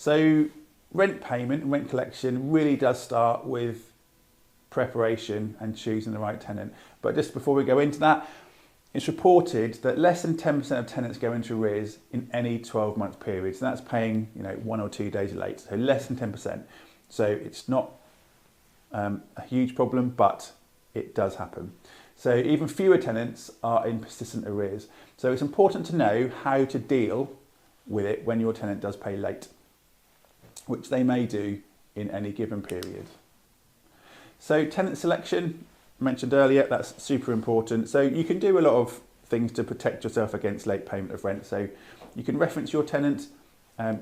So rent payment and rent collection really does start with preparation and choosing the right tenant. But just before we go into that, it's reported that less than 10% of tenants go into arrears in any 12-month period. So that's paying 1 or 2 days late, so less than 10%. So it's not a huge problem, but it does happen. So even fewer tenants are in persistent arrears. So it's important to know how to deal with it when your tenant does pay late, which they may do in any given period. So tenant selection, mentioned earlier, that's super important. So you can do a lot of things to protect yourself against late payment of rent. So you can reference your tenant,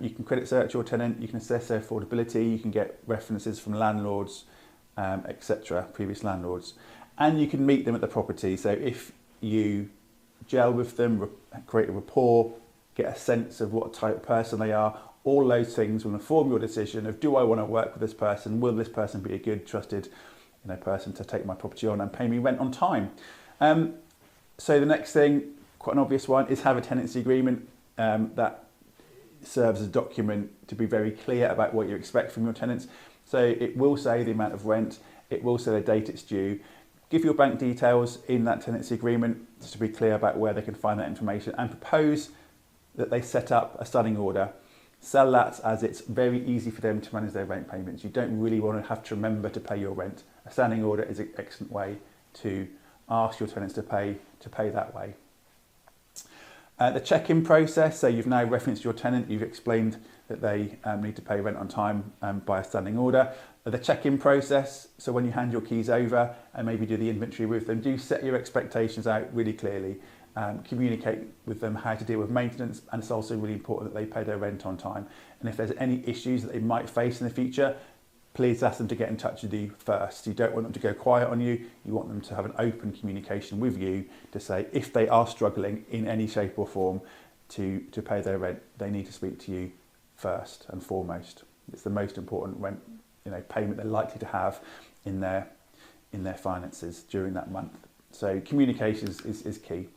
you can credit search your tenant, you can assess their affordability, you can get references from landlords, etc., previous landlords, and you can meet them at the property. So if you gel with them, create a rapport, get a sense of what type of person they are, all those things will inform your decision of, do I want to work with this person? Will this person be a good, trusted person to take my property on and pay me rent on time? So the next thing, quite an obvious one, is have a tenancy agreement that serves as a document to be very clear about what you expect from your tenants. So it will say the amount of rent, it will say the date it's due. Give your bank details in that tenancy agreement just to be clear about where they can find that information, and propose that they set up a standing order. Sell that as it's very easy for them to manage their rent payments. You don't really want to have to remember to pay your rent. A standing order is an excellent way to ask your tenants to pay that way. The check-in process, so you've now referenced your tenant, you've explained that they need to pay rent on time by a standing order. The check-in process, so when you hand your keys over and maybe do the inventory with them, do set your expectations out really clearly. Communicate with them how to deal with maintenance, and it's also really important that they pay their rent on time. And if there's any issues that they might face in the future, please ask them to get in touch with you first. You don't want them to go quiet on you. You want them to have an open communication with you to say if they are struggling in any shape or form to pay their rent, they need to speak to you first and foremost. It's the most important rent payment they're likely to have in their finances during that month. So communication is key.